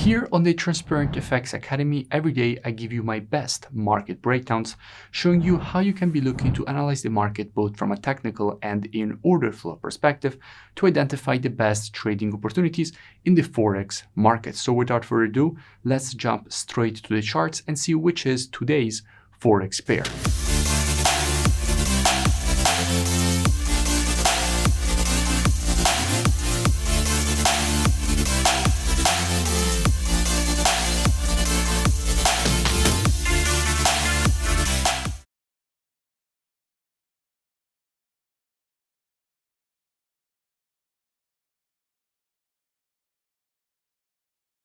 Here on the Transparent FX Academy, every day I give you my best market breakdowns, showing you how you can be looking to analyze the market both from a technical and in order flow perspective to identify the best trading opportunities in the forex market. So without further ado, let's jump straight to the charts and see which is today's forex pair.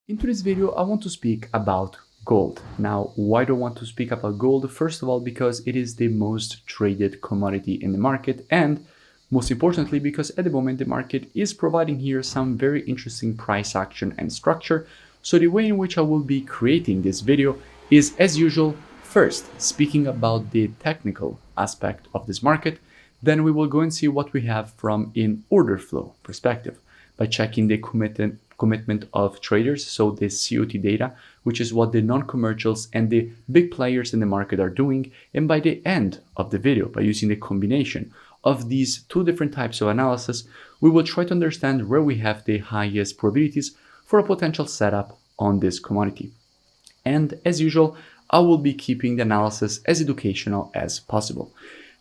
In today's video, I want to speak about gold. Now, why do I want to speak about gold? First of all, because it is the most traded commodity in the market, and most importantly, because at the moment the market is providing here some very interesting price action and structure. So the way in which I will be creating this video is, as usual, first speaking about the technical aspect of this market. Then we will go and see what we have from an order flow perspective by checking the commitment of traders, so the COT data, which is what the non-commercials and the big players in the market are doing. And by the end of the video, by using the combination of these two different types of analysis, we will try to understand where we have the highest probabilities for a potential setup on this commodity. And as usual, I will be keeping the analysis as educational as possible.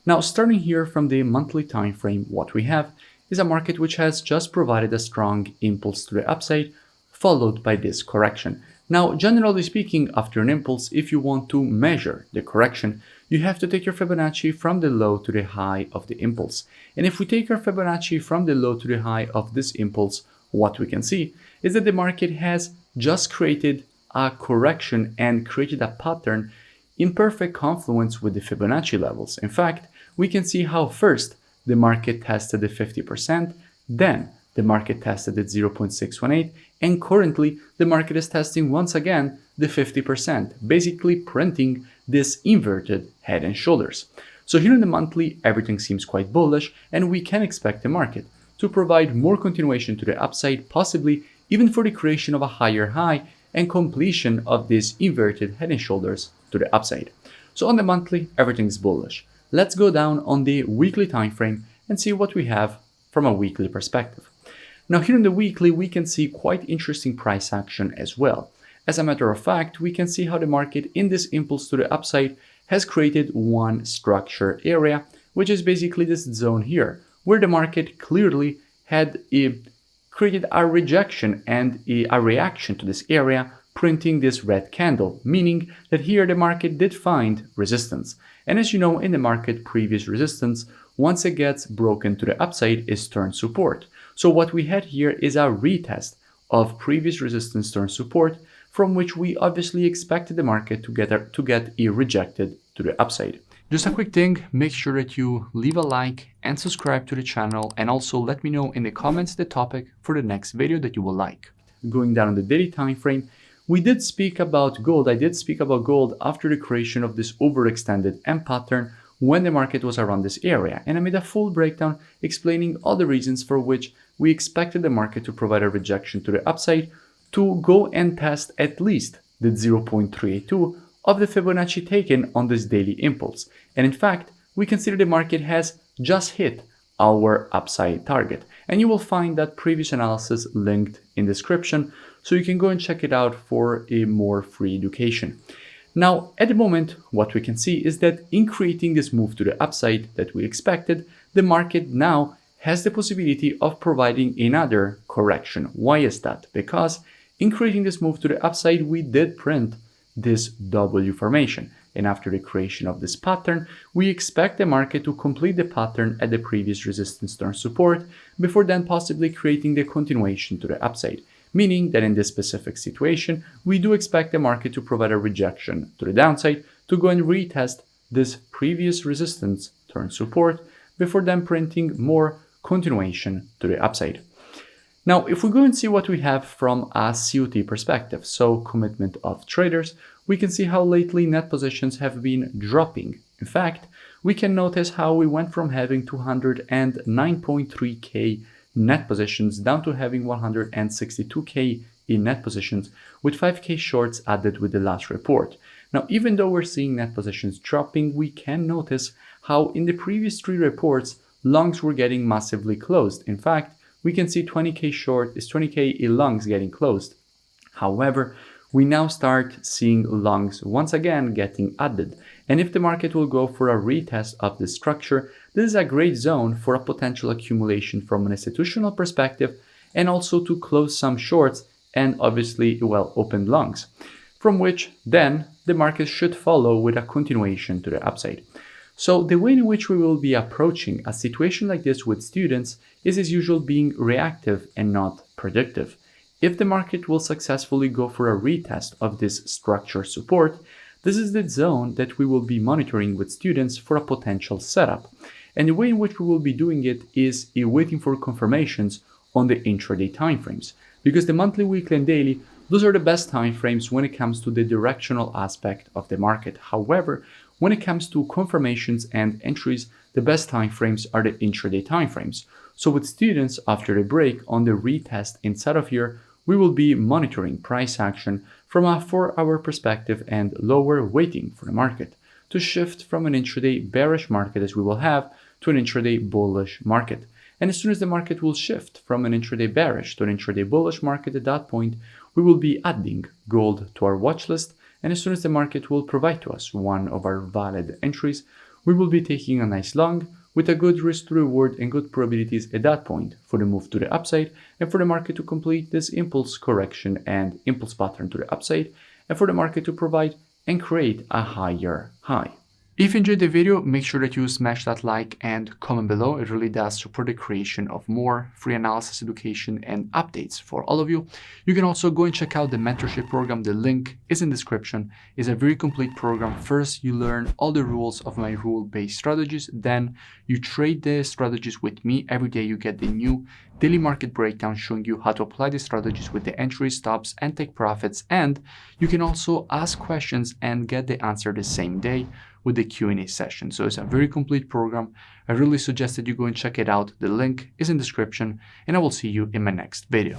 Now, starting here from the monthly time frame, what we have is a market which has just provided a strong impulse to the upside, followed by this correction. Now, generally speaking, after an impulse, if you want to measure the correction, you have to take your Fibonacci from the low to the high of the impulse. And if we take our Fibonacci from the low to the high of this impulse, what we can see is that the market has just created a correction and created a pattern in perfect confluence with the Fibonacci levels. In fact, we can see how first the market tested the 50%, then the market tested at 0.618, and currently the market is testing once again the 50%, basically printing this inverted head and shoulders. So here in the monthly, everything seems quite bullish, and we can expect the market to provide more continuation to the upside, possibly even for the creation of a higher high and completion of this inverted head and shoulders to the upside. So on the monthly, everything is bullish. Let's go down on the weekly time frame and see what we have from a weekly perspective. Now here in the weekly, we can see quite interesting price action as well. As a matter of fact, we can see how the market in this impulse to the upside has created one structure area, which is basically this zone here, where the market clearly had created a rejection and a reaction to this area, printing this red candle, meaning that here the market did find resistance. And as you know, in the market, previous resistance, once it gets broken to the upside, is turned support. So what we had here is a retest of previous resistance turned support, from which we obviously expected the market to get rejected to the upside. Just a quick thing, make sure that you leave a like and subscribe to the channel, and also let me know in the comments the topic for the next video that you will like. Going down on the daily time frame, we did speak about gold. I did speak about gold after the creation of this overextended M pattern when the market was around this area. And I made a full breakdown explaining all the reasons for which we expected the market to provide a rejection to the upside to go and test at least the 0.382 of the Fibonacci taken on this daily impulse. And in fact, we consider the market has just hit our upside target. And you will find that previous analysis linked in the description, so you can go and check it out for a more free education. Now, at the moment, what we can see is that in creating this move to the upside that we expected, the market now has the possibility of providing another correction. Why is that? Because in creating this move to the upside, we did print this W formation. And after the creation of this pattern, we expect the market to complete the pattern at the previous resistance turn support before then possibly creating the continuation to the upside. Meaning that in this specific situation, we do expect the market to provide a rejection to the downside to go and retest this previous resistance turn support before then printing more continuation to the upside. Now, if we go and see what we have from a COT perspective, so commitment of traders, we can see how lately net positions have been dropping. In fact, we can notice how we went from having 209.3K net positions down to having 162K in net positions, with 5k shorts added with the last report. Now, even though we're seeing net positions dropping, we can notice how in the previous 3 reports, longs were getting massively closed. In fact, we can see 20k short is 20k longs getting closed. However, we now start seeing longs once again getting added. And if the market will go for a retest of this structure, this is a great zone for a potential accumulation from an institutional perspective, and also to close some shorts and obviously open longs, from which then the market should follow with a continuation to the upside. So the way in which we will be approaching a situation like this with students is as usual being reactive and not predictive. If the market will successfully go for a retest of this structure support, this is the zone that we will be monitoring with students for a potential setup. And the way in which we will be doing it is waiting for confirmations on the intraday timeframes, because the monthly, weekly, and daily, those are the best timeframes when it comes to the directional aspect of the market. However, when it comes to confirmations and entries, the best timeframes are the intraday timeframes. So with students after the break on the retest inside of here, we will be monitoring price action from a 4-hour perspective and lower waiting for the market to shift from an intraday bearish market as we will have to an intraday bullish market. And as soon as the market will shift from an intraday bearish to an intraday bullish market, at that point, we will be adding gold to our watch list. And as soon as the market will provide to us one of our valid entries, we will be taking a nice long with a good risk to reward and good probabilities at that point for the move to the upside and for the market to complete this impulse correction and impulse pattern to the upside, and for the market to provide and create a higher high. If you enjoyed the video, make sure that you smash that like and comment below. It really does support the creation of more free analysis education and updates for all of you. You can also go and check out the mentorship program. The link is in the description. It's a very complete program. First, you learn all the rules of my rule-based strategies. Then you trade the strategies with me. Every day you get the new daily market breakdown showing you how to apply the strategies with the entry stops and take profits. And you can also ask questions and get the answer the same day with the Q&A session. So it's a very complete program. I really suggest that you go and check it out. The link is in the description, and I will see you in my next video.